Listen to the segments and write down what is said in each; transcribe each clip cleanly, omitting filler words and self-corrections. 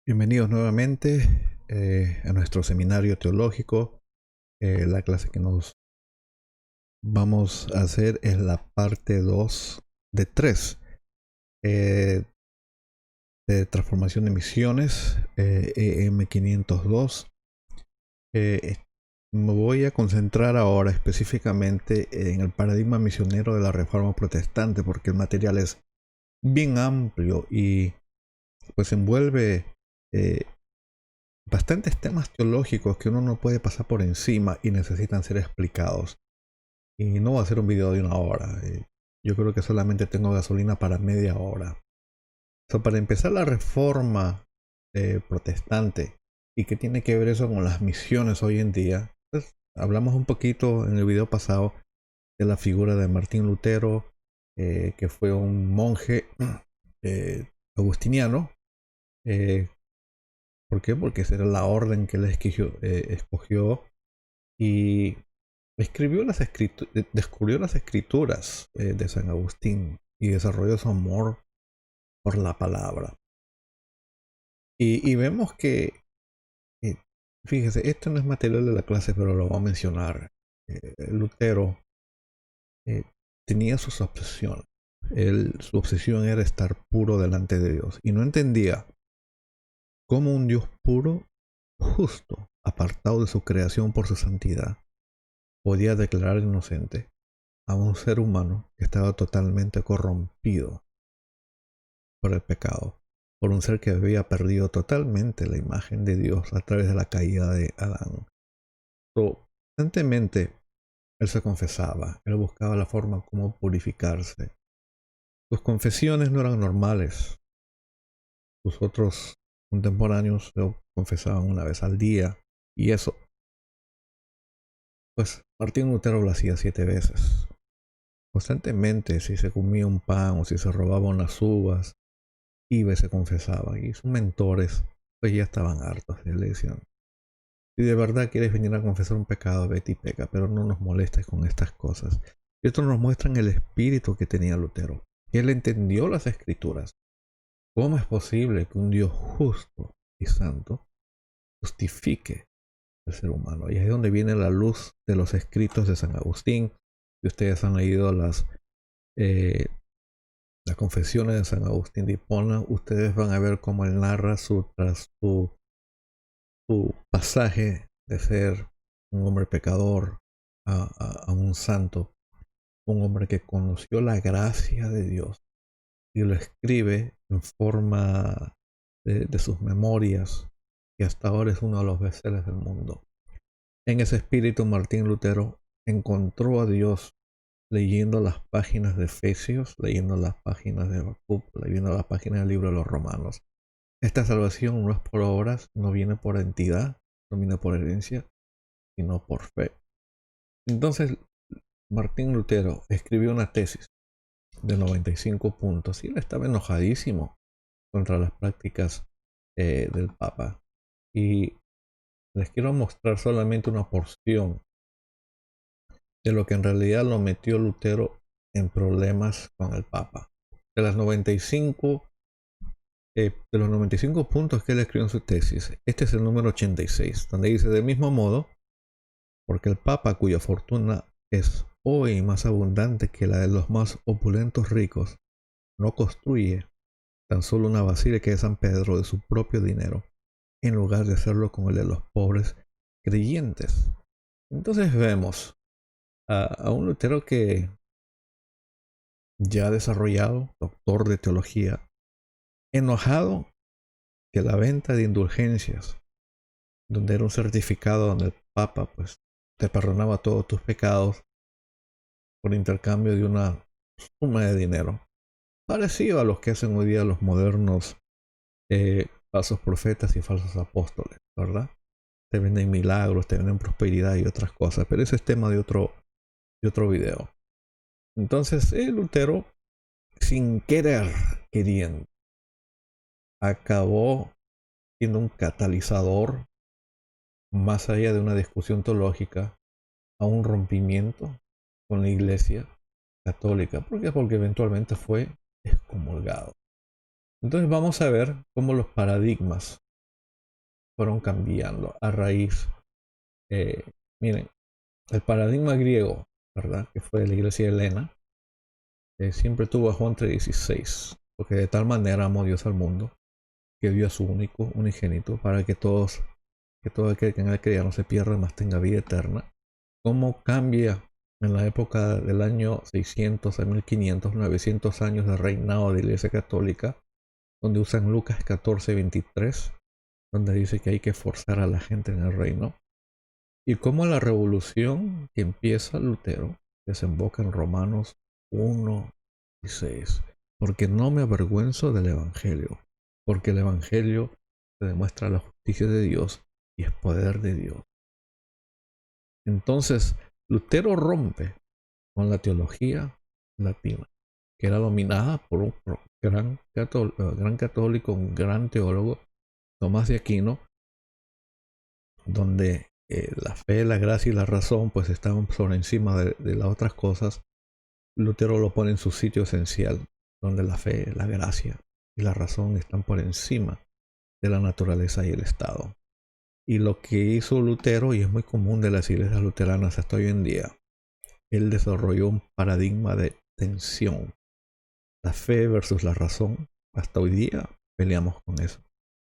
Bienvenidos nuevamente a nuestro seminario teológico. La clase que nos vamos a hacer es la parte 2 de 3 de transformación de misiones EM502. Me voy a concentrar ahora específicamente en el paradigma misionero de la Reforma Protestante, porque el material es bien amplio y pues envuelve eh, bastantes temas teológicos que uno no puede pasar por encima y necesitan ser explicados. Y no va a ser un video de 1 hora. Yo creo que solamente tengo gasolina para media hora. Para empezar, la reforma protestante y qué tiene que ver eso con las misiones hoy en día. Pues, hablamos un poquito en el video pasado de la figura de Martín Lutero, que fue un monje agustiniano. eh, ¿Por qué? Porque esa era la orden que él escogió y descubrió las escrituras de San Agustín y desarrolló su amor por la palabra. Y vemos que, eh, fíjese, esto no es material de la clase, pero lo voy a mencionar. Lutero eh, tenía sus obsesiones. Su obsesión era estar puro delante de Dios y no entendía cómo un Dios puro, justo, apartado de su creación por su santidad, podía declarar inocente a un ser humano que estaba totalmente corrompido por el pecado, por un ser que había perdido totalmente la imagen de Dios a través de la caída de Adán. Constantemente él se confesaba, él buscaba la forma como purificarse. Sus confesiones no eran normales. Sus otros contemporáneos lo confesaban 1 vez al día y eso, pues Martín Lutero lo hacía 7 veces. Constantemente, si se comía un pan o si se robaba unas uvas, iba y se confesaba. Y sus mentores, pues ya estaban hartos. Le decían, si de verdad quieres venir a confesar un pecado, vete y peca, pero no nos molestes con estas cosas. Y esto nos muestra el espíritu que tenía Lutero. Él entendió las escrituras. ¿Cómo es posible que un Dios justo y santo justifique al ser humano? Y ahí es donde viene la luz de los escritos de San Agustín. Si ustedes han leído las confesiones de San Agustín de Hipona, ustedes van a ver cómo él narra su pasaje de ser un hombre pecador a un santo, un hombre que conoció la gracia de Dios y lo escribe en forma de sus memorias, y hasta ahora es uno de los bestsellers del mundo. En ese espíritu, Martín Lutero encontró a Dios leyendo las páginas de Efesios, leyendo las páginas de Habacuc, leyendo las páginas del libro de los Romanos. Esta salvación no es por obras, no viene por entidad, no viene por herencia, sino por fe. Entonces, Martín Lutero escribió una tesis de 95 puntos y él estaba enojadísimo contra las prácticas del Papa. Y les quiero mostrar solamente una porción de lo que en realidad lo metió Lutero en problemas con el Papa. De los 95 puntos que él escribió en su tesis, este es el número 86, donde dice: del mismo modo, porque el Papa, cuya fortuna es hoy más abundante que la de los más opulentos ricos, no construye tan solo una basílica de San Pedro de su propio dinero, en lugar de hacerlo con el de los pobres creyentes. Entonces vemos a un Lutero que ya desarrollado, doctor de teología, enojado que la venta de indulgencias, donde era un certificado donde el Papa pues te perdonaba todos tus pecados por intercambio de una suma de dinero, parecido a los que hacen hoy día los modernos falsos profetas y falsos apóstoles, ¿verdad? Te venden milagros, te venden prosperidad y otras cosas, pero ese es tema de otro video. Entonces, Lutero, sin querer, queriendo, acabó siendo un catalizador, más allá de una discusión teológica, a un rompimiento con la Iglesia católica. ¿Por qué? Porque eventualmente fue excomulgado. Entonces vamos a ver cómo los paradigmas fueron cambiando a raíz. Miren, el paradigma griego, ¿verdad? Que fue de la iglesia de Helena, siempre tuvo a Juan 3:16, porque de tal manera amó Dios al mundo, que dio a su único, unigénito, para que todo aquel que en él crea no se pierda, mas tenga vida eterna. ¿Cómo cambia en la época del año 600 a 1500, 900 años de reinado de la Iglesia Católica, donde usan Lucas 14:23, donde dice que hay que forzar a la gente en el reino? Y cómo la revolución que empieza Lutero desemboca en Romanos 1:6. Porque no me avergüenzo del Evangelio, porque el Evangelio te demuestra la justicia de Dios y es poder de Dios. Entonces, Lutero rompe con la teología latina, que era dominada por un gran católico, un gran teólogo, Tomás de Aquino, donde la fe, la gracia y la razón pues estaban por encima de las otras cosas. Lutero lo pone en su sitio esencial, donde la fe, la gracia y la razón están por encima de la naturaleza y el Estado. Y lo que hizo Lutero, y es muy común de las iglesias luteranas hasta hoy en día, él desarrolló un paradigma de tensión. La fe versus la razón. Hasta hoy día peleamos con eso.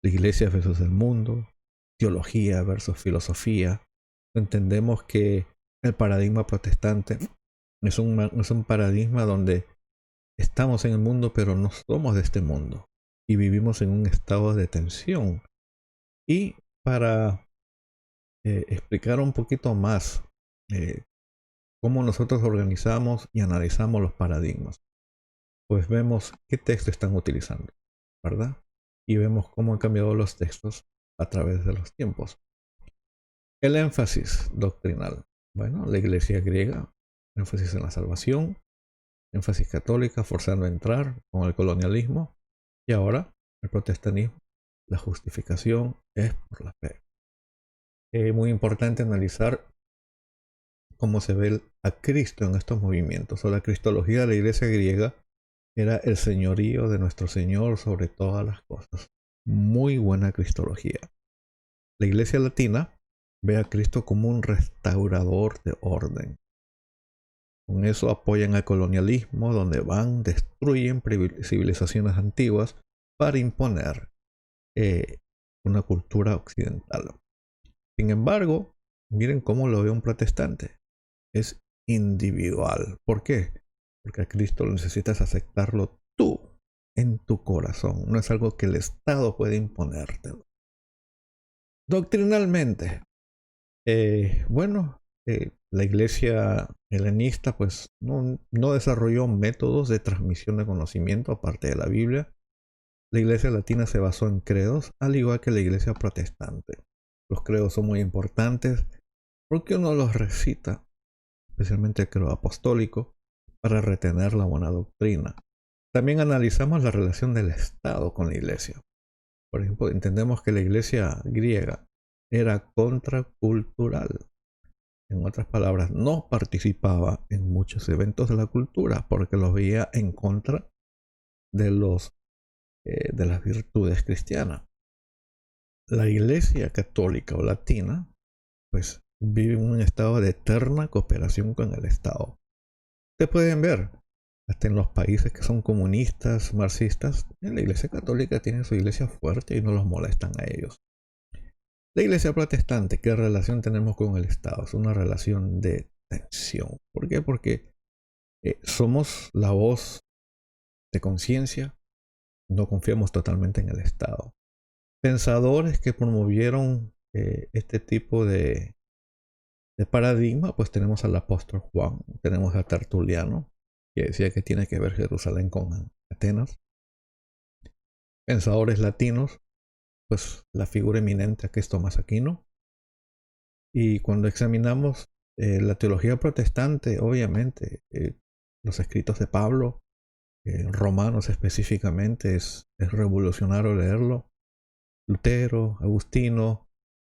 La iglesia versus el mundo, teología versus filosofía. Entendemos que el paradigma protestante es un paradigma donde estamos en el mundo, pero no somos de este mundo. Y vivimos en un estado de tensión. Y para explicar un poquito más cómo nosotros organizamos y analizamos los paradigmas, pues vemos qué texto están utilizando, ¿verdad? Y vemos cómo han cambiado los textos a través de los tiempos. El énfasis doctrinal. Bueno, la iglesia griega, énfasis en la salvación, énfasis católica, forzando a entrar con el colonialismo, y ahora el protestantismo, la justificación es por la fe. Es muy importante analizar cómo se ve a Cristo en estos movimientos, o la cristología de la iglesia griega era el señorío de nuestro Señor sobre todas las cosas. Muy buena cristología. La iglesia latina ve a Cristo como un restaurador de orden. Con eso apoyan al colonialismo, donde van, destruyen civilizaciones antiguas para imponer una cultura occidental. Sin embargo, miren cómo lo ve un protestante. Es individual. ¿Por qué? Porque a Cristo lo necesitas aceptarlo tú, en tu corazón. No es algo que el Estado puede imponértelo. Doctrinalmente, la iglesia helenista pues no desarrolló métodos de transmisión de conocimiento aparte de la Biblia. La iglesia latina se basó en credos, al igual que la iglesia protestante. Los credos son muy importantes porque uno los recita, especialmente el credo apostólico, para retener la buena doctrina. También analizamos la relación del Estado con la iglesia. Por ejemplo, entendemos que la iglesia griega era contracultural. En otras palabras, no participaba en muchos eventos de la cultura porque los veía en contra de las virtudes cristianas. La iglesia católica o latina pues vive en un estado de eterna cooperación con el Estado. Ustedes pueden ver, hasta en los países que son comunistas, marxistas, la iglesia católica tiene su iglesia fuerte y no los molestan a ellos. La iglesia protestante, ¿qué relación tenemos con el Estado? Es una relación de tensión. ¿Por qué? Porque somos la voz de conciencia, no confiamos totalmente en el Estado. Pensadores que promovieron este tipo de paradigma, pues tenemos al apóstol Juan, tenemos a Tertuliano, que decía que tiene que ver Jerusalén con Atenas. Pensadores latinos, pues la figura eminente aquí es Tomás Aquino. Y cuando examinamos la teología protestante, obviamente, los escritos de Pablo, Romanos específicamente, es revolucionario leerlo. Lutero, Agustino,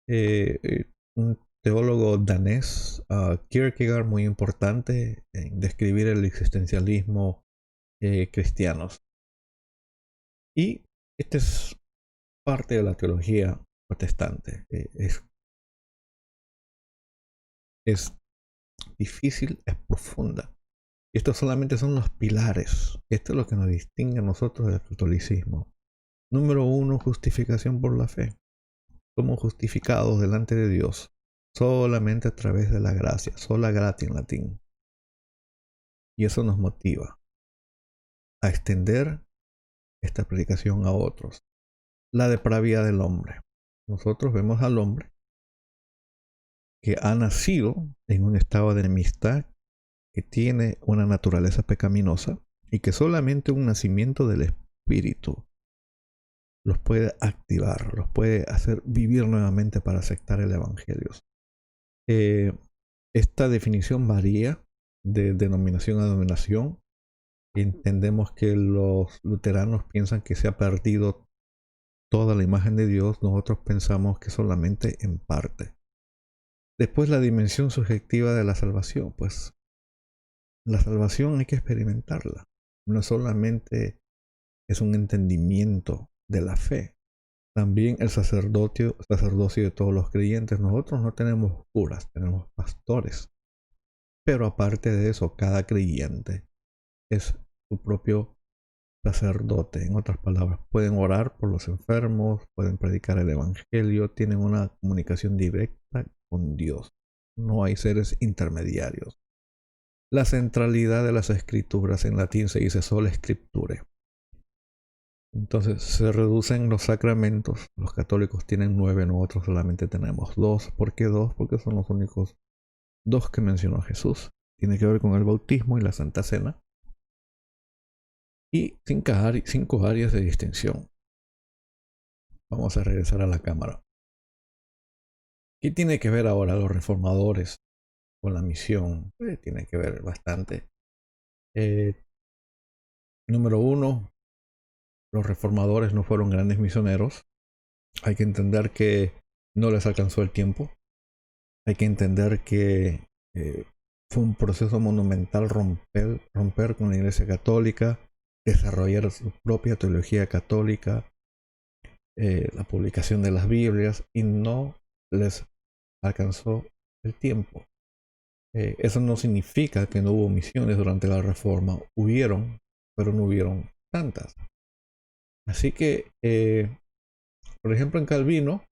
un teólogo danés, Kierkegaard, muy importante en describir el existencialismo cristiano. Y esta es parte de la teología protestante. Es difícil, es profunda. Y estos solamente son los pilares. Esto es lo que nos distingue a nosotros del catolicismo. Número 1, justificación por la fe. Somos justificados delante de Dios solamente a través de la gracia, sola gratia en latín. Y eso nos motiva a extender esta predicación a otros. La depravidad del hombre. Nosotros vemos al hombre que ha nacido en un estado de enemistad, que tiene una naturaleza pecaminosa y que solamente un nacimiento del Espíritu los puede activar, los puede hacer vivir nuevamente para aceptar el Evangelio. Esta definición varía de denominación a denominación. Entendemos que los luteranos piensan que se ha perdido toda la imagen de Dios. Nosotros pensamos que solamente en parte. Después, la dimensión subjetiva de la salvación. Pues la salvación hay que experimentarla. No solamente es un entendimiento de la fe. También el sacerdocio de todos los creyentes. Nosotros no tenemos curas, tenemos pastores. Pero aparte de eso, cada creyente es su propio sacerdote. En otras palabras, pueden orar por los enfermos, pueden predicar el evangelio, tienen una comunicación directa con Dios. No hay seres intermediarios. La centralidad de las escrituras, en latín se dice sola scriptura. Entonces se reducen los sacramentos. Los católicos tienen 9, nosotros solamente tenemos 2. ¿Por qué 2? Porque son los únicos 2 que mencionó Jesús. Tiene que ver con el bautismo y la Santa Cena. Y 5 áreas de distinción. Vamos a regresar a la cámara. ¿Qué tiene que ver ahora los reformadores con la misión? Tiene que ver bastante. Número 1, los reformadores no fueron grandes misioneros. Hay que entender que no les alcanzó el tiempo. Hay que entender que fue un proceso monumental romper con la Iglesia Católica, desarrollar su propia teología católica, la publicación de las Biblias, y no les alcanzó el tiempo. Eso no significa que no hubo misiones durante la Reforma. Hubieron, pero no hubieron tantas. Así que, por ejemplo, en Calvino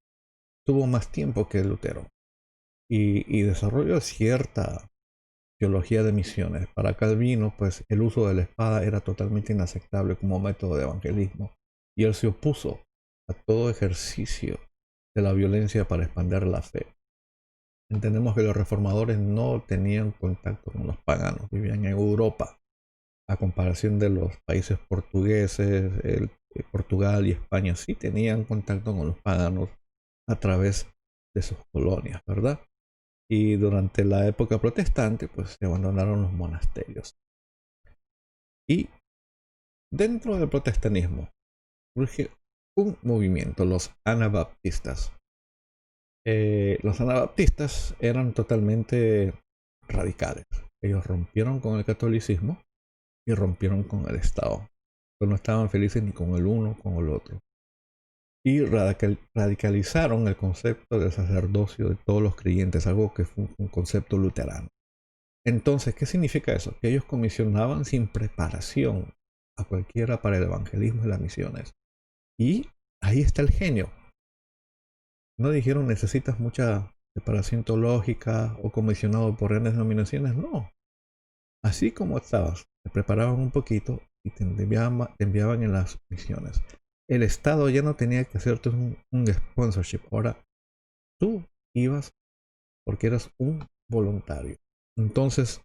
tuvo más tiempo que Lutero y desarrolló cierta teología de misiones. Para Calvino, pues el uso de la espada era totalmente inaceptable como método de evangelismo, y él se opuso a todo ejercicio de la violencia para expandir la fe. Entendemos que los reformadores no tenían contacto con los paganos, vivían en Europa, a comparación de los países portugueses, Portugal y España sí tenían contacto con los paganos a través de sus colonias, ¿verdad? Y durante la época protestante, pues se abandonaron los monasterios. Y dentro del protestantismo surge un movimiento, los anabaptistas. Los anabaptistas eran totalmente radicales. Ellos rompieron con el catolicismo y rompieron con el Estado. Pero no estaban felices ni con el uno ni con el otro. Y radicalizaron el concepto del sacerdocio de todos los creyentes, algo que fue un concepto luterano. Entonces, ¿qué significa eso? Que ellos comisionaban sin preparación a cualquiera para el evangelismo y las misiones. Y ahí está el genio. No dijeron necesitas mucha preparación teológica o comisionado por grandes denominaciones. No. Así como estabas, te preparaban un poquito y te enviaban en las misiones. El Estado ya no tenía que hacerte un sponsorship. Ahora tú ibas porque eras un voluntario. Entonces,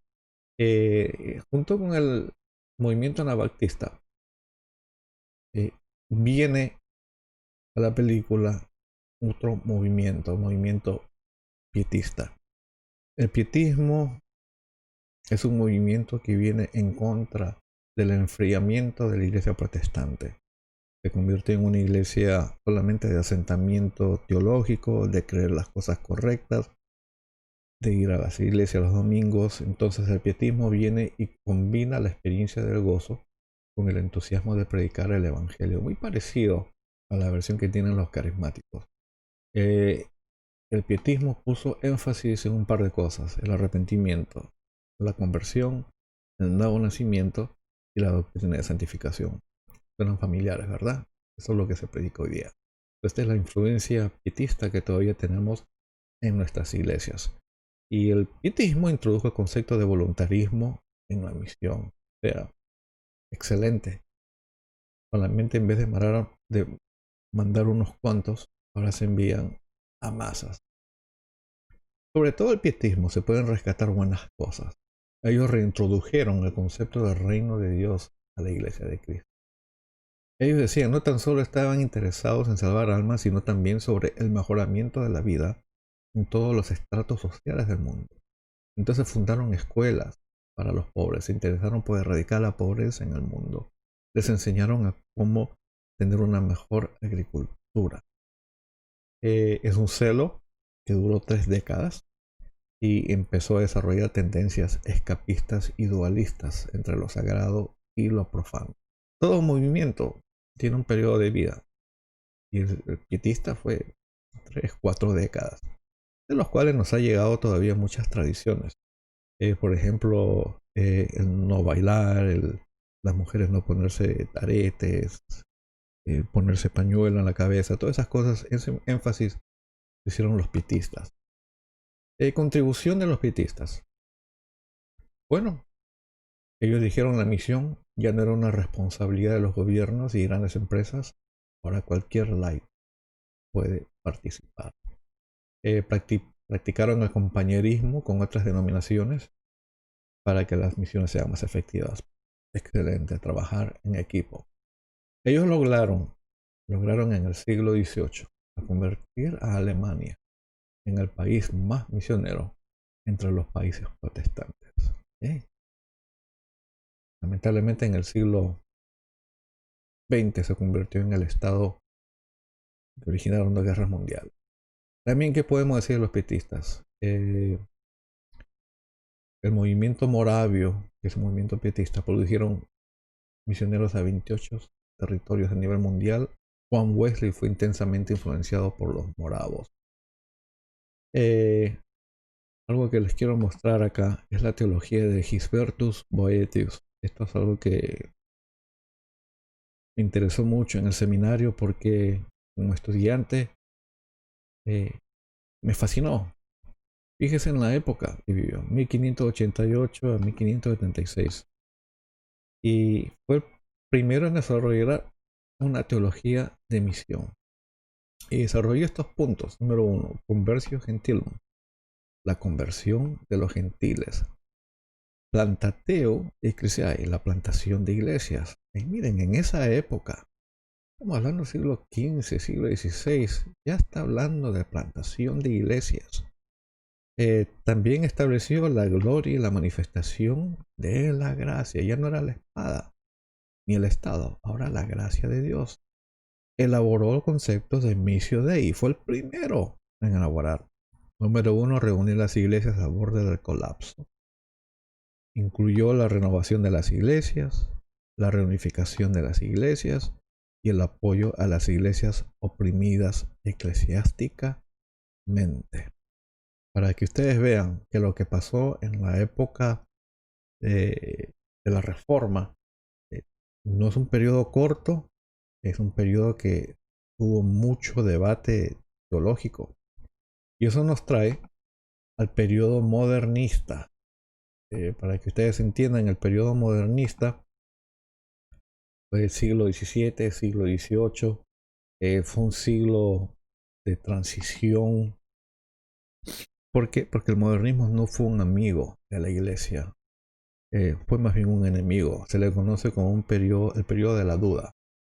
junto con el movimiento anabaptista, viene a la película otro movimiento, un movimiento pietista. El pietismo es un movimiento que viene en contra del enfriamiento de la iglesia protestante. Se convierte en una iglesia solamente de asentamiento teológico, de creer las cosas correctas, de ir a las iglesias los domingos. Entonces el pietismo viene y combina la experiencia del gozo con el entusiasmo de predicar el evangelio, muy parecido a la versión que tienen los carismáticos. Eh, el pietismo puso énfasis en un par de cosas: el arrepentimiento, la conversión, el nuevo nacimiento y la doctrina de santificación. Suenan familiares, ¿verdad? Eso es lo que se predica hoy día. Esta es la influencia pietista que todavía tenemos en nuestras iglesias. Y el pietismo introdujo el concepto de voluntarismo en la misión. O sea, excelente. Solamente en vez de mandar unos cuantos, ahora se envían a masas. Sobre todo el pietismo se pueden rescatar buenas cosas. Ellos reintrodujeron el concepto del reino de Dios a la iglesia de Cristo. Ellos decían, no tan solo estaban interesados en salvar almas, sino también sobre el mejoramiento de la vida en todos los estratos sociales del mundo. Entonces fundaron escuelas para los pobres, se interesaron por erradicar la pobreza en el mundo. Les enseñaron a cómo tener una mejor agricultura. Es un celo que duró 3 décadas y empezó a desarrollar tendencias escapistas y dualistas entre lo sagrado y lo profano. Todo movimiento tiene un periodo de vida y el pietista fue 3, 4 décadas, de los cuales nos ha llegado todavía muchas tradiciones. Por ejemplo, el no bailar, las mujeres no ponerse aretes, ponerse pañuelo en la cabeza, todas esas cosas, ese énfasis hicieron los pietistas. Contribución de los pietistas. Bueno, ellos dijeron la misión ya no era una responsabilidad de los gobiernos y grandes empresas, ahora cualquier laico puede participar. Practicaron el compañerismo con otras denominaciones para que las misiones sean más efectivas. Excelente, trabajar en equipo. Ellos lograron en el siglo XVIII convertir a Alemania en el país más misionero entre los países protestantes. Lamentablemente en el siglo XX se convirtió en el estado que originaron 2 guerras mundiales. También, ¿qué podemos decir de los pietistas? El movimiento moravio, que es un movimiento pietista, produjeron misioneros a 28 territorios a nivel mundial. Juan Wesley fue intensamente influenciado por los moravos. Algo que les quiero mostrar acá es la teología de Gisbertus Boetius. Esto es algo que me interesó mucho en el seminario porque como estudiante me fascinó. Fíjese en la época que vivió, 1588 a 1576. Y fue el primero en desarrollar una teología de misión. Y desarrolló estos puntos. Número 1, conversio gentilum, la conversión de los gentiles. Plantateo ecclesiae, la plantación de iglesias. Y miren, en esa época, estamos hablando del siglo XV, siglo XVI, ya está hablando de plantación de iglesias. También estableció la gloria y la manifestación de la gracia. Ya no era la espada ni el Estado, ahora la gracia de Dios. Elaboró conceptos de missio Dei, fue el primero en elaborar. Número 1, reunir las iglesias al borde del colapso. Incluyó la renovación de las iglesias, la reunificación de las iglesias y el apoyo a las iglesias oprimidas eclesiásticamente. Para que ustedes vean que lo que pasó en la época de la Reforma no es un periodo corto, es un periodo que tuvo mucho debate teológico. Y eso nos trae al periodo modernista. Para que ustedes entiendan, el periodo modernista fue el siglo XVII, siglo XVIII. Fue un siglo de transición. ¿Por qué? Porque el modernismo no fue un amigo de la iglesia. Fue más bien un enemigo. Se le conoce como el periodo de la duda,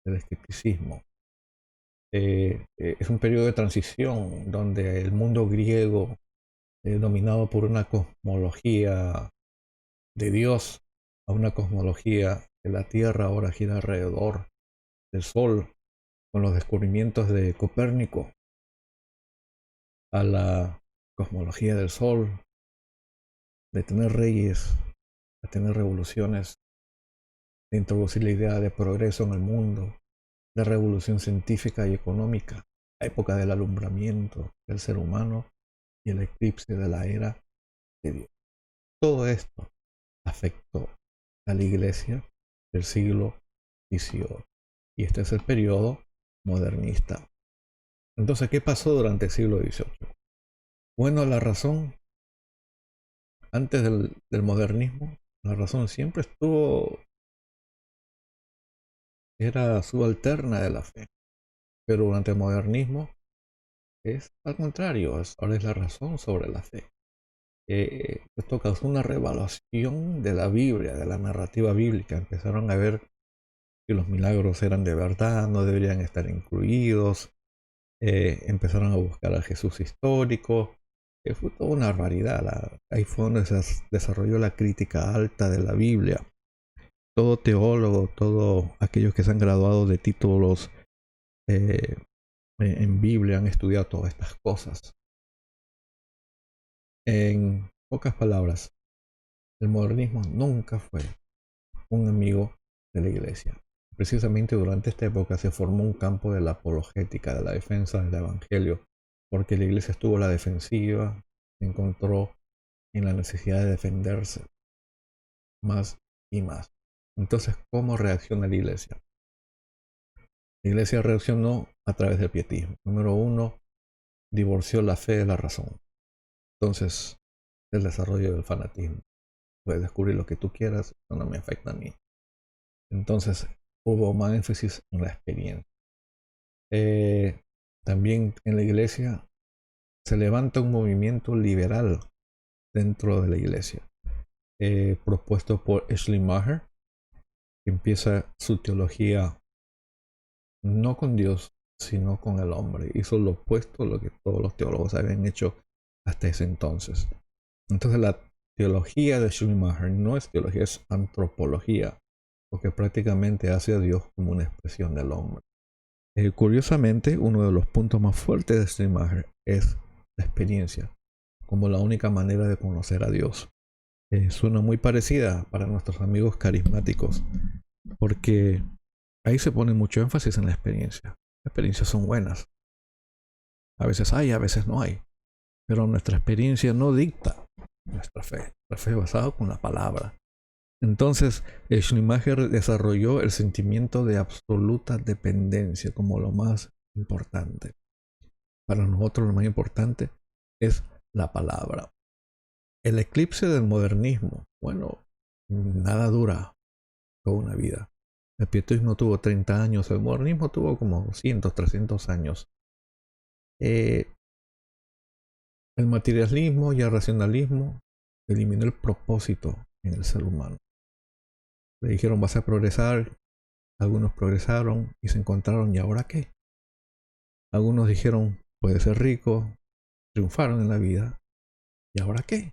del escepticismo. Es un periodo de transición donde el mundo griego, dominado por una cosmología de Dios, a una cosmología que la Tierra ahora gira alrededor del Sol, con los descubrimientos de Copérnico, a la cosmología del Sol, de tener reyes, a tener revoluciones, de introducir la idea de progreso en el mundo, de revolución científica y económica. la época del alumbramiento del ser humano y el eclipse de la era de Dios. Todo esto afectó a la iglesia del siglo XVIII. Y este es el periodo modernista. Entonces, ¿qué pasó durante el siglo XVIII? Bueno, la razón, antes del modernismo, la razón siempre era subalterna de la fe. Pero durante el modernismo es al contrario, ahora es la razón sobre la fe. Esto causó una revaluación de la Biblia, de la narrativa bíblica. Empezaron a ver que los milagros eran de verdad, no deberían estar incluidos. Empezaron a buscar a Jesús histórico. Fue toda una barbaridad. Ahí fue donde se desarrolló la crítica alta de la Biblia. Todo teólogo, todos aquellos que se han graduado de títulos eh, en Biblia han estudiado todas estas cosas. En pocas palabras, el modernismo nunca fue un amigo de la iglesia. Precisamente durante esta época se formó un campo de la apologética, de la defensa del evangelio, porque la iglesia estuvo a la defensiva, se encontró en la necesidad de defenderse más y más. Entonces, ¿cómo reacciona la iglesia? La iglesia reaccionó a través del pietismo. Número uno, divorció la fe de la razón. Entonces, el desarrollo del fanatismo. Puedes descubrir lo que tú quieras, eso no me afecta a mí. Entonces, hubo más énfasis en la experiencia. También en la iglesia se levanta un movimiento liberal dentro de la iglesia, propuesto por Schleiermacher, que empieza su teología no con Dios, sino con el hombre. Hizo lo opuesto a lo que todos los teólogos habían hecho hasta ese entonces. Entonces la teología de Schleiermacher no es teología, es antropología, porque prácticamente hace a Dios como una expresión del hombre. Curiosamente, uno de los puntos más fuertes de Schleiermacher es la experiencia, como la única manera de conocer a Dios. Suena muy parecida para nuestros amigos carismáticos, porque ahí se pone mucho énfasis en la experiencia. Las experiencias son buenas. A veces hay, a veces no hay. Pero nuestra experiencia no dicta nuestra fe. La fe es basada con la palabra. Entonces, Schleiermacher desarrolló el sentimiento de absoluta dependencia como lo más importante. Para nosotros lo más importante es la palabra. El eclipse del modernismo, bueno, nada dura toda una vida. El pietismo tuvo 30 años, el modernismo tuvo como 200, 300 años. El materialismo y el racionalismo eliminó el propósito en el ser humano. Le dijeron vas a progresar, algunos progresaron y se encontraron, ¿y ahora qué? Algunos dijeron puede ser rico, triunfaron en la vida, ¿y ahora qué?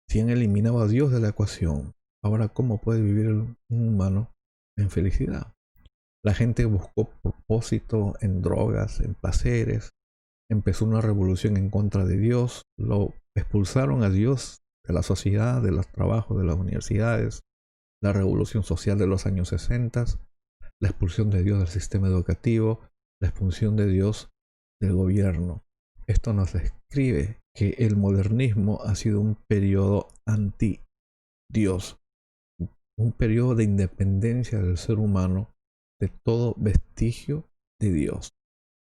Si han eliminado a Dios de la ecuación, ahora ¿cómo puede vivir un humano en felicidad? La gente buscó propósito en drogas, en placeres, empezó una revolución en contra de Dios, lo expulsaron a Dios de la sociedad, de los trabajos, de las universidades, la revolución social de los años 60, la expulsión de Dios del sistema educativo, la expulsión de Dios del gobierno. Esto nos describe que el modernismo ha sido un periodo anti-Dios, un periodo de independencia del ser humano de todo vestigio de Dios.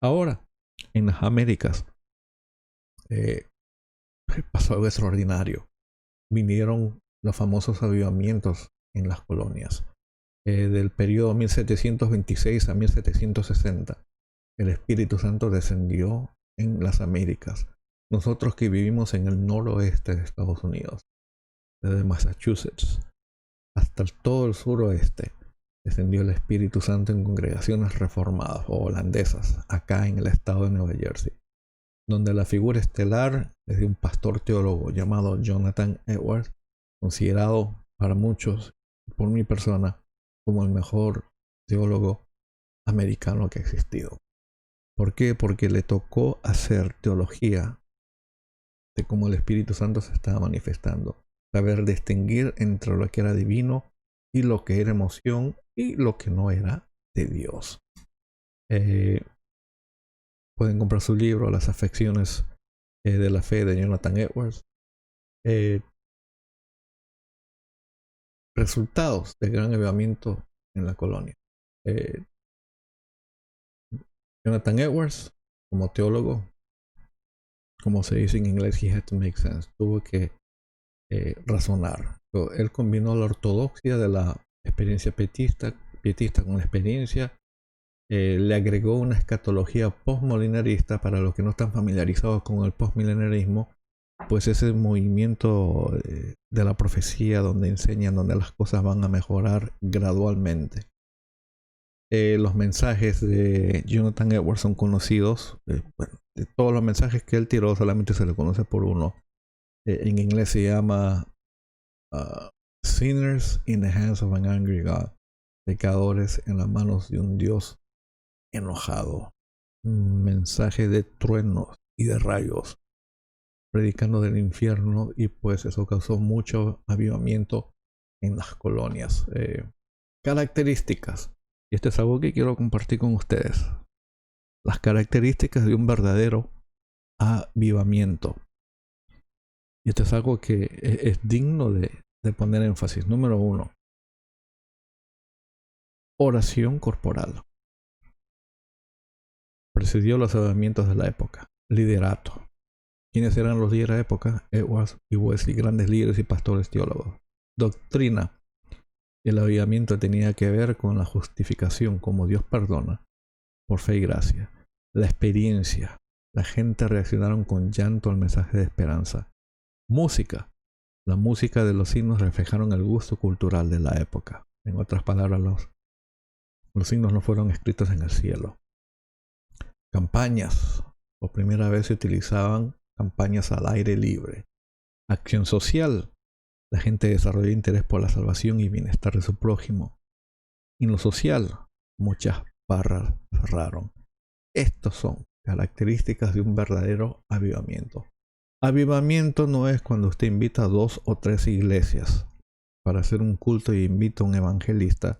Ahora, en las Américas, pasó algo extraordinario. Vinieron los famosos avivamientos en las colonias. Del periodo 1726 a 1760, el Espíritu Santo descendió en las Américas. Nosotros que vivimos en el noroeste de Estados Unidos, desde Massachusetts hasta todo el suroeste, descendió el Espíritu Santo en congregaciones reformadas o holandesas, acá en el estado de Nueva Jersey, donde la figura estelar es de un pastor teólogo llamado Jonathan Edwards, considerado para muchos, por mi persona, como el mejor teólogo americano que ha existido. ¿Por qué? Porque le tocó hacer teología de cómo el Espíritu Santo se estaba manifestando, saber distinguir entre lo que era divino y lo que era emoción y lo que no era de Dios. pueden comprar su libro, Las afecciones de la fe, de Jonathan Edwards. Resultados del gran avivamiento en la colonia. Jonathan Edwards, como teólogo, como se dice en inglés, he had to make sense. Tuvo que razonar. Él combinó la ortodoxia de la experiencia pietista con la experiencia. Le agregó una escatología postmilenarista. Para los que no están familiarizados con el postmilenarismo, pues ese movimiento de la profecía donde enseñan donde las cosas van a mejorar gradualmente. Los mensajes de Jonathan Edwards son conocidos. Bueno, de todos los mensajes que él tiró, solamente se le conoce por uno. En inglés se llama Sinners in the Hands of an Angry God. Pecadores en las manos de un Dios enojado. Un mensaje de truenos y de rayos, predicando del infierno, y pues eso causó mucho avivamiento en las colonias. Características. Y esto es algo que quiero compartir con ustedes. Las características de un verdadero avivamiento. Y esto es algo que es digno de poner énfasis. Número 1. Oración corporal. Precedió los avivamientos de la época. Liderato. ¿Quiénes eran los líderes de la época? Edwards y Wesley, grandes líderes y pastores teólogos. Doctrina. El avivamiento tenía que ver con la justificación, como Dios perdona, por fe y gracia. La experiencia. La gente reaccionaron con llanto al mensaje de esperanza. Música. La música de los himnos reflejaron el gusto cultural de la época. En otras palabras, los himnos no fueron escritos en el cielo. Campañas. Por primera vez se utilizaban campañas al aire libre. Acción social. La gente desarrolló interés por la salvación y bienestar de su prójimo. En lo social, muchas barras cerraron. Estos son características de un verdadero avivamiento. Avivamiento no es cuando usted invita a 2 o 3 iglesias para hacer un culto y invita a un evangelista,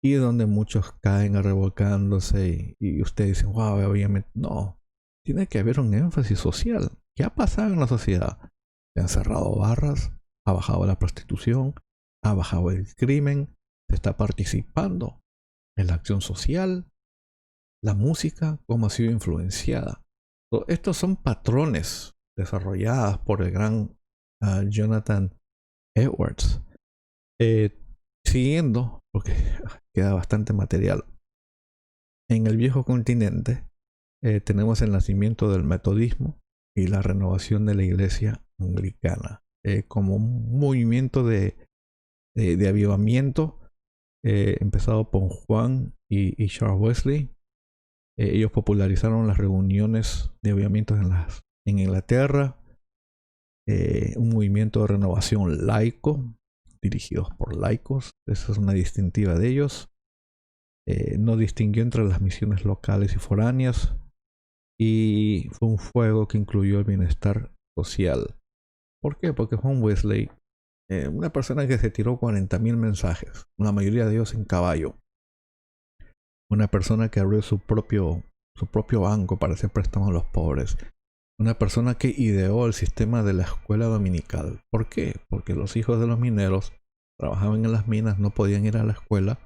y donde muchos caen revolcándose y usted dice, wow, avivamiento. No, tiene que haber un énfasis social. ¿Qué ha pasado en la sociedad? Se han cerrado barras, ha bajado la prostitución, ha bajado el crimen, se está participando en la acción social, la música, cómo ha sido influenciada. Estos son patrones desarrollados por el gran Jonathan Edwards. Siguiendo, porque queda bastante material. En el viejo continente tenemos el nacimiento del metodismo y la renovación de la iglesia anglicana. Como un movimiento de avivamiento empezado por Juan y Charles Wesley. Ellos popularizaron las reuniones de avivamientos en Inglaterra. Un movimiento de renovación laico, dirigidos por laicos. Esa es una distintiva de ellos. No distinguió entre las misiones locales y foráneas. Y fue un fuego que incluyó el bienestar social. ¿Por qué? Porque Juan Wesley, una persona que se tiró 40.000 mensajes, la mayoría de ellos en caballo, una persona que abrió su propio banco para hacer préstamos a los pobres, una persona que ideó el sistema de la escuela dominical. ¿Por qué? Porque los hijos de los mineros trabajaban en las minas, no podían ir a la escuela,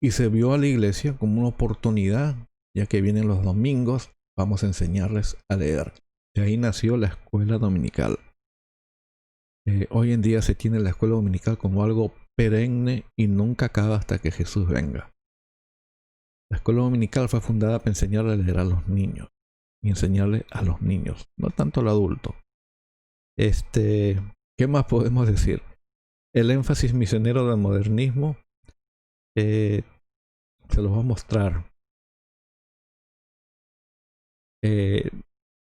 y se vio a la iglesia como una oportunidad, ya que vienen los domingos, vamos a enseñarles a leer. De ahí nació la escuela dominical. Hoy en día se tiene la escuela dominical como algo perenne y nunca acaba hasta que Jesús venga. La escuela dominical fue fundada para enseñarle a leer a los niños y enseñarle a los niños, no tanto al adulto. ¿Qué más podemos decir? El énfasis misionero del modernismo se los voy a mostrar.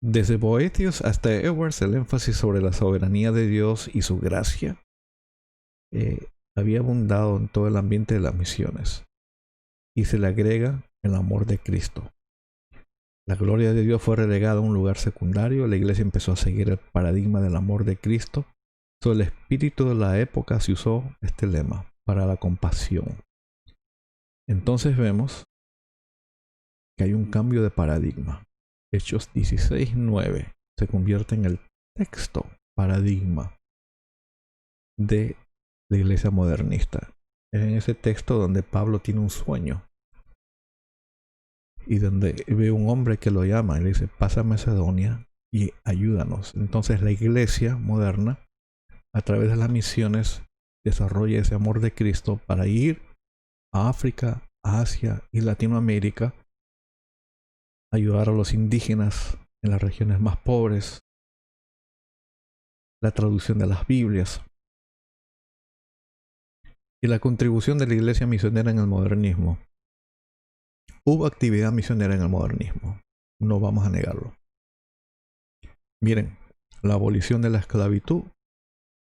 Desde Boethius hasta Edwards, el énfasis sobre la soberanía de Dios y su gracia había abundado en todo el ambiente de las misiones, y se le agrega el amor de Cristo. La gloria de Dios fue relegada a un lugar secundario. La iglesia empezó a seguir el paradigma del amor de Cristo. Sobre el espíritu de la época se usó este lema: para la compasión. Entonces vemos que hay un cambio de paradigma. Hechos 16:9 se convierte en el texto paradigma de la iglesia modernista. Es en ese texto donde Pablo tiene un sueño y donde ve un hombre que lo llama y le dice: pasa a Macedonia y ayúdanos. Entonces la iglesia moderna, a través de las misiones, desarrolla ese amor de Cristo para ir a África, Asia y Latinoamérica, ayudar a los indígenas en las regiones más pobres, la traducción de las Biblias y la contribución de la iglesia misionera en el modernismo. Hubo actividad misionera en el modernismo, no vamos a negarlo. Miren, la abolición de la esclavitud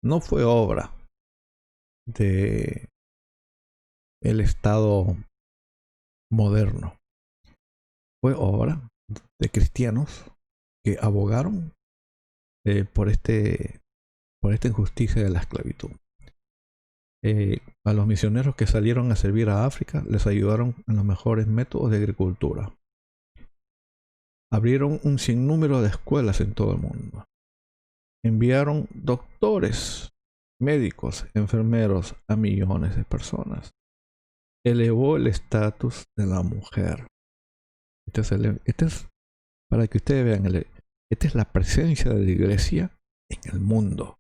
no fue obra de el Estado moderno, fue obra de cristianos que abogaron por esta injusticia de la esclavitud. A los misioneros que salieron a servir a África les ayudaron en los mejores métodos de agricultura. Abrieron un sinnúmero de escuelas en todo el mundo. Enviaron doctores, médicos, enfermeros a millones de personas. Elevó el estatus de la mujer. Este es para que ustedes vean, esta es la presencia de la iglesia en el mundo.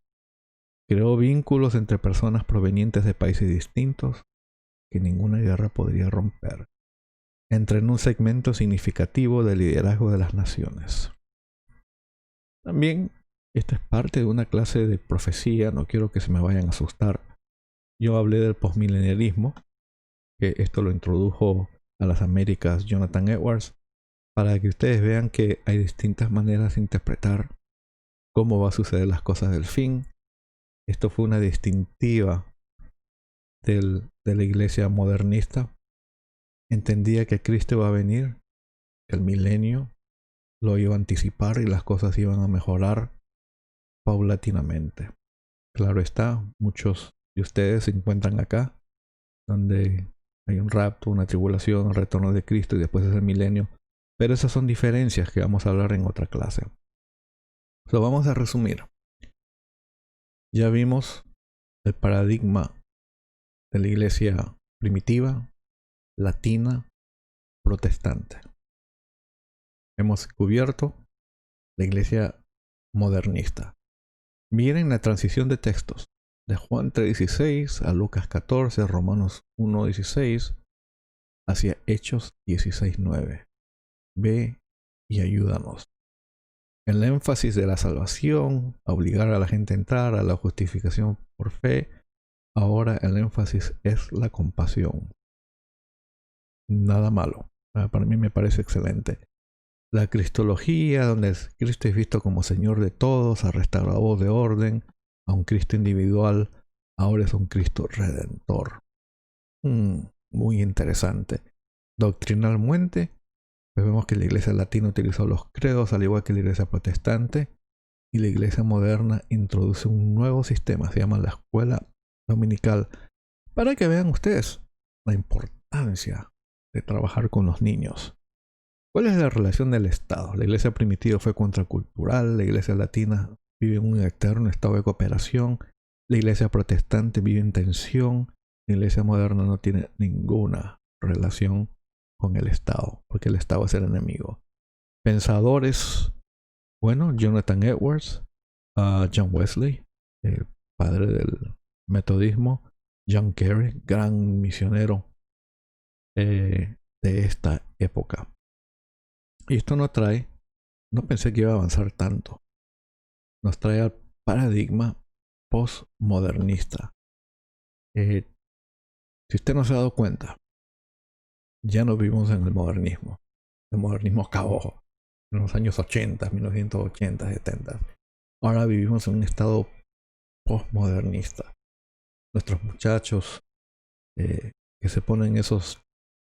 Creó vínculos entre personas provenientes de países distintos que ninguna guerra podría romper. Entró en un segmento significativo del liderazgo de las naciones. También esta es parte de una clase de profecía, no quiero que se me vayan a asustar. Yo hablé del postmilenialismo, que esto lo introdujo a las Américas Jonathan Edwards, para que ustedes vean que hay distintas maneras de interpretar cómo va a suceder las cosas del fin. Esto fue una distintiva de la iglesia modernista. Entendía que Cristo iba a venir, que el milenio lo iba a anticipar y las cosas iban a mejorar paulatinamente. Claro está, muchos de ustedes se encuentran acá, donde hay un rapto, una tribulación, el retorno de Cristo y después es el milenio. Pero esas son diferencias que vamos a hablar en otra clase. Lo vamos a resumir. Ya vimos el paradigma de la iglesia primitiva, latina, protestante. Hemos cubierto la iglesia modernista. Miren la transición de textos de Juan 3:16 a Lucas 14, Romanos 1:16 hacia Hechos 16:9. Ve y ayúdanos. El énfasis de la salvación, a obligar a la gente a entrar a la justificación por fe. Ahora el énfasis es la compasión. Nada malo. Para mí me parece excelente. La cristología, donde Cristo es visto como Señor de todos, a restaurador de orden, a un Cristo individual, ahora es un Cristo redentor. Muy interesante. Doctrinalmente, pues vemos que la iglesia latina utilizó los credos, al igual que la iglesia protestante, y la iglesia moderna introduce un nuevo sistema, se llama la escuela dominical, para que vean ustedes la importancia de trabajar con los niños. ¿Cuál es la relación del Estado? La iglesia primitiva fue contracultural, la iglesia latina vive en un eterno estado de cooperación, la iglesia protestante vive en tensión, la iglesia moderna no tiene ninguna relación con el Estado, porque el Estado es el enemigo. Pensadores, bueno, Jonathan Edwards, John Wesley, el padre del metodismo, John Kerry, gran misionero de esta época. Y esto nos trae, no pensé que iba a avanzar tanto, nos trae al paradigma postmodernista. Si usted no se ha dado cuenta, ya no vivimos en el modernismo. El modernismo acabó en los años 80, 1980, 70. Ahora vivimos en un estado postmodernista. Nuestros muchachos que se ponen esos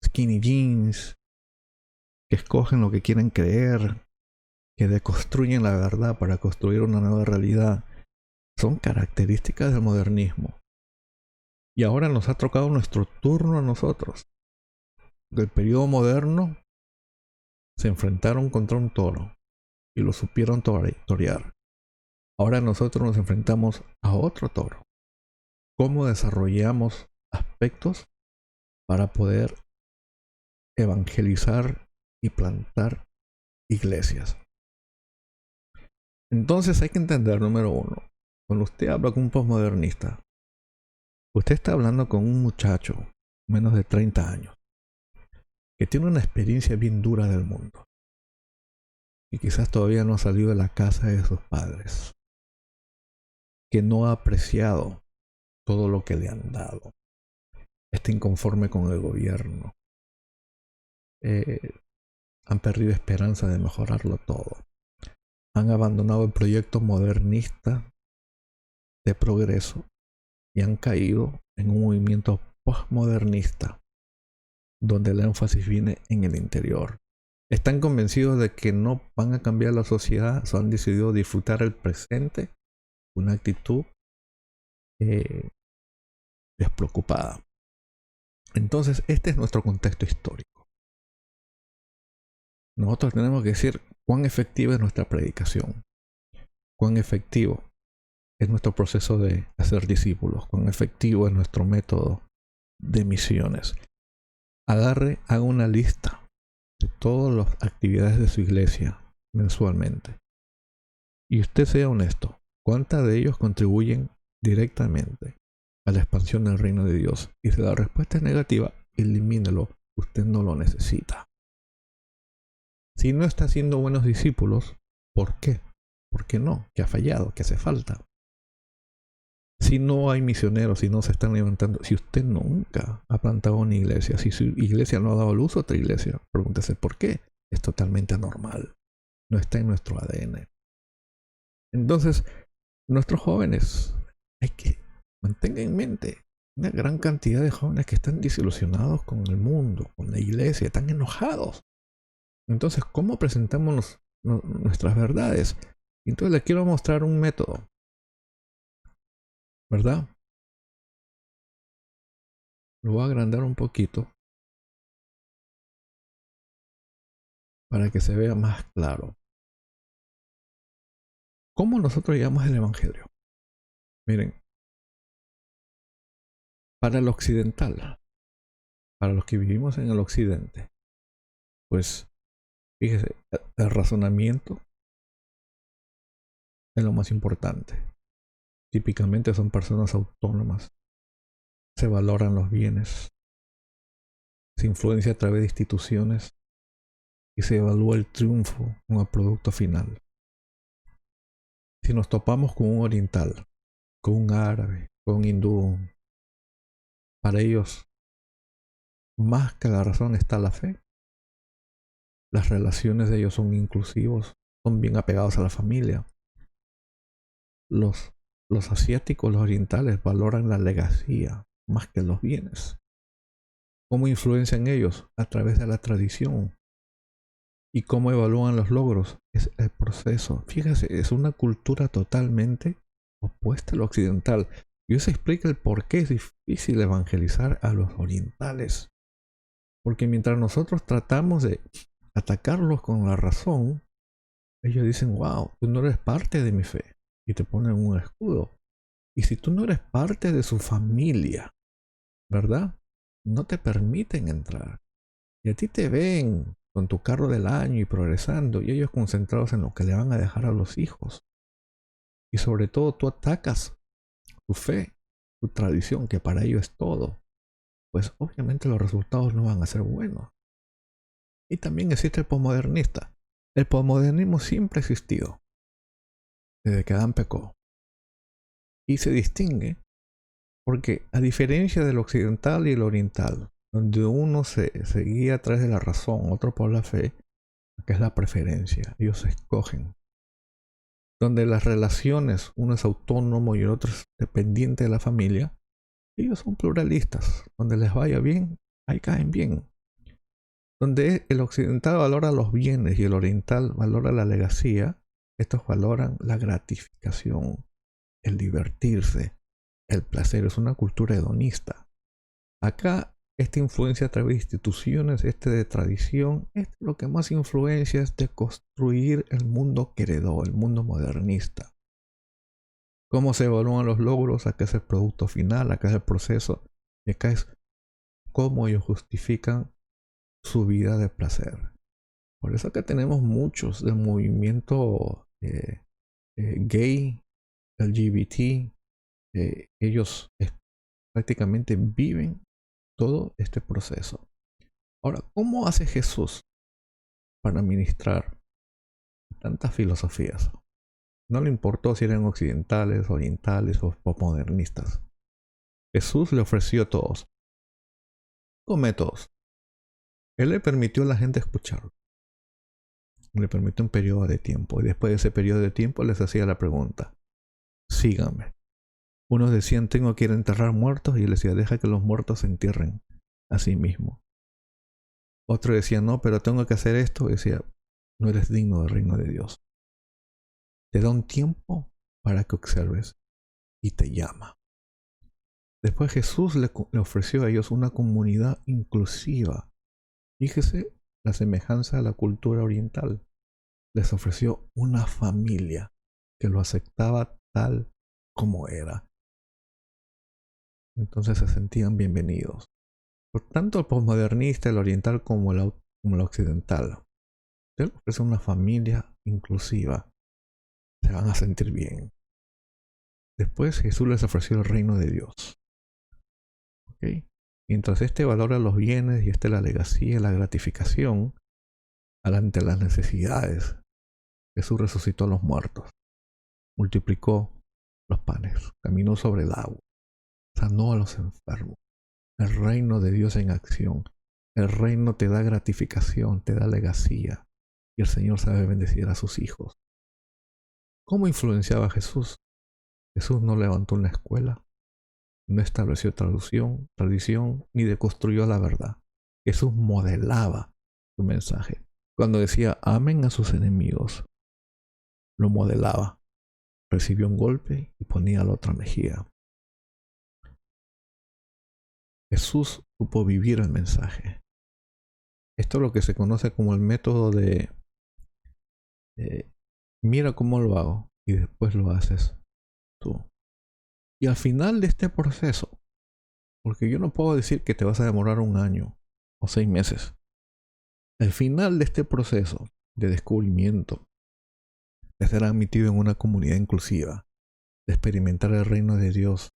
skinny jeans, que escogen lo que quieren creer, que deconstruyen la verdad para construir una nueva realidad, son características del modernismo. Y ahora nos ha tocado nuestro turno a nosotros. El periodo moderno se enfrentaron contra un toro y lo supieron torear. Ahora nosotros nos enfrentamos a otro toro. ¿Cómo desarrollamos aspectos para poder evangelizar y plantar iglesias? Entonces hay que entender, número uno, cuando usted habla con un postmodernista, usted está hablando con un muchacho menos de 30 años que tiene una experiencia bien dura del mundo y quizás todavía no ha salido de la casa de sus padres, que no ha apreciado todo lo que le han dado, está inconforme con el gobierno, han perdido esperanza de mejorarlo todo, han abandonado el proyecto modernista de progreso y han caído en un movimiento postmodernista donde el énfasis viene en el interior. Están convencidos de que no van a cambiar la sociedad, han decidido disfrutar el presente, una actitud despreocupada. Entonces, este es nuestro contexto histórico. Nosotros tenemos que decir cuán efectiva es nuestra predicación, cuán efectivo es nuestro proceso de hacer discípulos, cuán efectivo es nuestro método de misiones. Haga una lista de todas las actividades de su iglesia mensualmente. Y usted sea honesto, ¿cuántas de ellos contribuyen directamente a la expansión del reino de Dios? Y si la respuesta es negativa, elimínelo, usted no lo necesita. Si no está haciendo buenos discípulos, ¿por qué? ¿Por qué no? ¿Qué ha fallado? ¿Qué hace falta? Si no hay misioneros, si no se están levantando, si usted nunca ha plantado una iglesia, si su iglesia no ha dado luz a otra iglesia, pregúntese por qué. Es totalmente anormal. No está en nuestro ADN. Entonces, nuestros jóvenes, hay que mantengan en mente una gran cantidad de jóvenes que están desilusionados con el mundo, con la iglesia, están enojados. Entonces, ¿cómo presentamos nuestras verdades? Entonces, les quiero mostrar un método, ¿verdad? Lo voy a agrandar un poquito para que se vea más claro. ¿Cómo nosotros llegamos al Evangelio? Miren, para el occidental, para los que vivimos en el occidente, pues fíjese, el razonamiento es lo más importante. Típicamente son personas autónomas, se valoran los bienes, se influencia a través de instituciones y se evalúa el triunfo con el producto final. Si nos topamos con un oriental, con un árabe, con un hindú, para ellos más que la razón está la fe. Las relaciones de ellos son inclusivos, son bien apegados a la familia. Los asiáticos, los orientales, valoran la legacía más que los bienes. ¿Cómo influencian ellos? A través de la tradición. ¿Y cómo evalúan los logros? Es el proceso. Fíjese, es una cultura totalmente opuesta a lo occidental. Y eso explica el por qué es difícil evangelizar a los orientales. Porque mientras nosotros tratamos de atacarlos con la razón, ellos dicen, wow, tú no eres parte de mi fe. Y te ponen un escudo. Y si tú no eres parte de su familia, ¿verdad? No te permiten entrar. Y a ti te ven con tu carro del año y progresando, y ellos concentrados en lo que le van a dejar a los hijos. Y sobre todo tú atacas tu fe, tu tradición, que para ellos es todo. Pues obviamente los resultados no van a ser buenos. Y también existe el posmodernista. El posmodernismo siempre ha existido, desde que Adán pecó. Y se distingue porque, a diferencia del occidental y el oriental, donde uno se guía a través de la razón, otro por la fe, que es la preferencia, ellos se escogen. Donde las relaciones, uno es autónomo y el otro es dependiente de la familia, ellos son pluralistas. Donde les vaya bien, ahí caen bien. Donde el occidental valora los bienes y el oriental valora la legacía, estos valoran la gratificación, el divertirse, el placer. Es una cultura hedonista. Acá esta influencia a través de instituciones, de tradición, lo que más influencia es de construir el mundo que heredó, el mundo modernista. Cómo se evalúan los logros, acá es el producto final, acá es el proceso, y acá es cómo ellos justifican su vida de placer. Por eso que tenemos muchos del movimiento gay, LGBT, ellos prácticamente viven todo este proceso. Ahora, ¿cómo hace Jesús para ministrar tantas filosofías? No le importó si eran occidentales, orientales o postmodernistas. Jesús le ofreció a todos, con métodos. Él le permitió a la gente escucharlo. Le permitió un periodo de tiempo. Y después de ese periodo de tiempo les hacía la pregunta: síganme. Unos decían, tengo que ir a enterrar muertos. Y él decía, deja que los muertos se entierren a sí mismos. Otro decía, no, pero tengo que hacer esto. Y decía, no eres digno del reino de Dios. Te da un tiempo para que observes y te llama. Después Jesús le ofreció a ellos una comunidad inclusiva. Fíjese la semejanza a la cultura oriental. Les ofreció una familia que lo aceptaba tal como era. Entonces se sentían bienvenidos. Por tanto, el posmodernista, el oriental como el occidental, usted le ofrece una familia inclusiva. Se van a sentir bien. Después Jesús les ofreció el reino de Dios. ¿Okay? Mientras valora los bienes y la legacía, la gratificación, ante las necesidades, Jesús resucitó a los muertos, multiplicó los panes, caminó sobre el agua, sanó a los enfermos. El reino de Dios en acción. El reino te da gratificación, te da legacía, y el Señor sabe bendecir a sus hijos. ¿Cómo influenciaba a Jesús? Jesús no levantó una escuela, no estableció tradición, ni deconstruyó la verdad. Jesús modelaba su mensaje. Cuando decía, amen a sus enemigos, lo modelaba. Recibió un golpe y ponía la otra mejilla. Jesús supo vivir el mensaje. Esto es lo que se conoce como el método de mira cómo lo hago y después lo haces tú. Y al final de este proceso, porque yo no puedo decir que te vas a demorar 1 año o 6 meses. Al final de este proceso de descubrimiento, de ser admitido en una comunidad inclusiva, de experimentar el reino de Dios,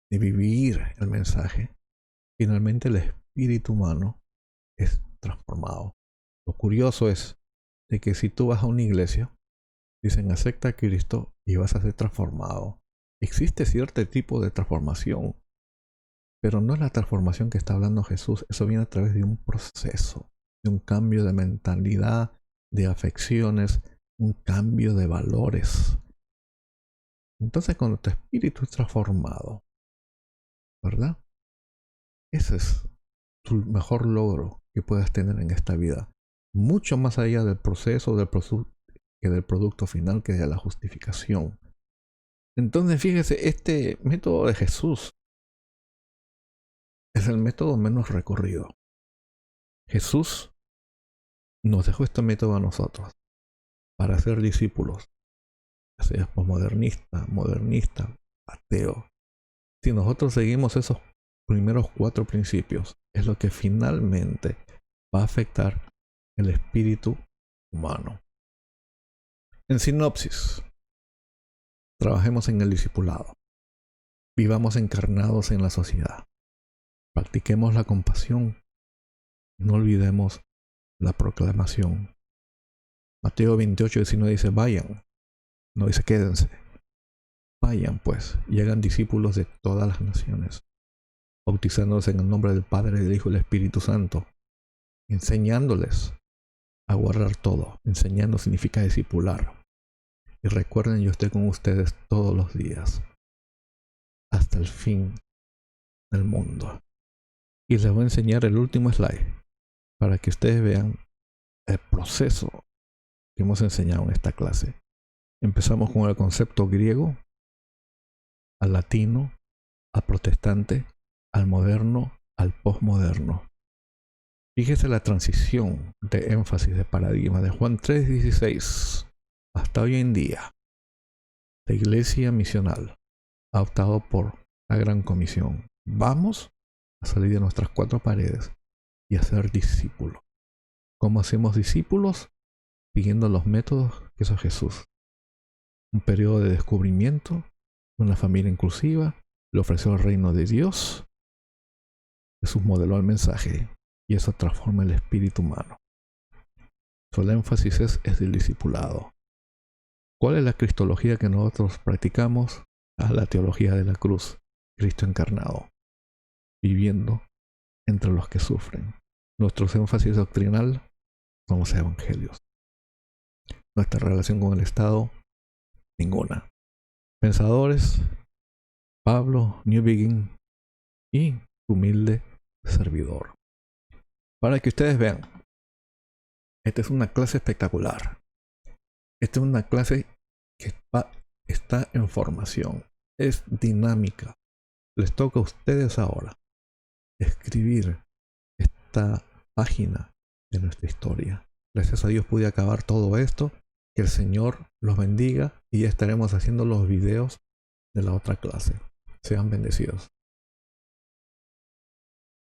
de vivir el mensaje, finalmente el espíritu humano es transformado. Lo curioso es de que si tú vas a una iglesia, dicen acepta a Cristo y vas a ser transformado. Existe cierto tipo de transformación, pero no es la transformación que está hablando Jesús. Eso viene a través de un proceso, de un cambio de mentalidad, de afecciones, un cambio de valores. Entonces cuando tu espíritu es transformado, ¿verdad? Ese es tu mejor logro que puedas tener en esta vida. Mucho más allá del proceso, que del producto final, que de la justificación. Entonces fíjese, este método de Jesús es el método menos recorrido. Jesús nos dejó este método a nosotros para ser discípulos, ya seas posmodernista, modernista, ateo. Si nosotros seguimos esos primeros 4 principios, es lo que finalmente va a afectar el espíritu humano. En sinopsis, trabajemos en el discipulado, vivamos encarnados en la sociedad, practiquemos la compasión, no olvidemos la proclamación. Mateo 28:19 dice, vayan, no dice quédense. Vayan pues y hagan discípulos de todas las naciones, bautizándose en el nombre del Padre, del Hijo y del Espíritu Santo, enseñándoles a guardar todo. Enseñando significa discipular. Y recuerden, yo estoy con ustedes todos los días, hasta el fin del mundo. Y les voy a enseñar el último slide, para que ustedes vean el proceso que hemos enseñado en esta clase. Empezamos con el concepto griego, al latino, al protestante, al moderno, al posmoderno. Fíjese la transición de énfasis de paradigma de Juan 3:16 hasta hoy en día. La iglesia misional ha optado por la gran comisión. Vamos a salir de nuestras cuatro paredes y a ser discípulos. ¿Cómo hacemos discípulos? Siguiendo los métodos que hizo Jesús. Un periodo de descubrimiento, una familia inclusiva, le ofreció el reino de Dios. Jesús modeló el mensaje y eso transforma el espíritu humano. El énfasis es el discipulado. ¿Cuál es la cristología que nosotros practicamos? La teología de la cruz, Cristo encarnado, viviendo entre los que sufren. Nuestro énfasis doctrinal son los evangelios. Nuestra relación con el Estado, ninguna. Pensadores, Pablo, Newbigin y humilde servidor. Para que ustedes vean, esta es una clase espectacular. Esta es una clase que está en formación, es dinámica. Les toca a ustedes ahora escribir esta página de nuestra historia. Gracias a Dios pude acabar todo esto. Que el Señor los bendiga y ya estaremos haciendo los videos de la otra clase. Sean bendecidos.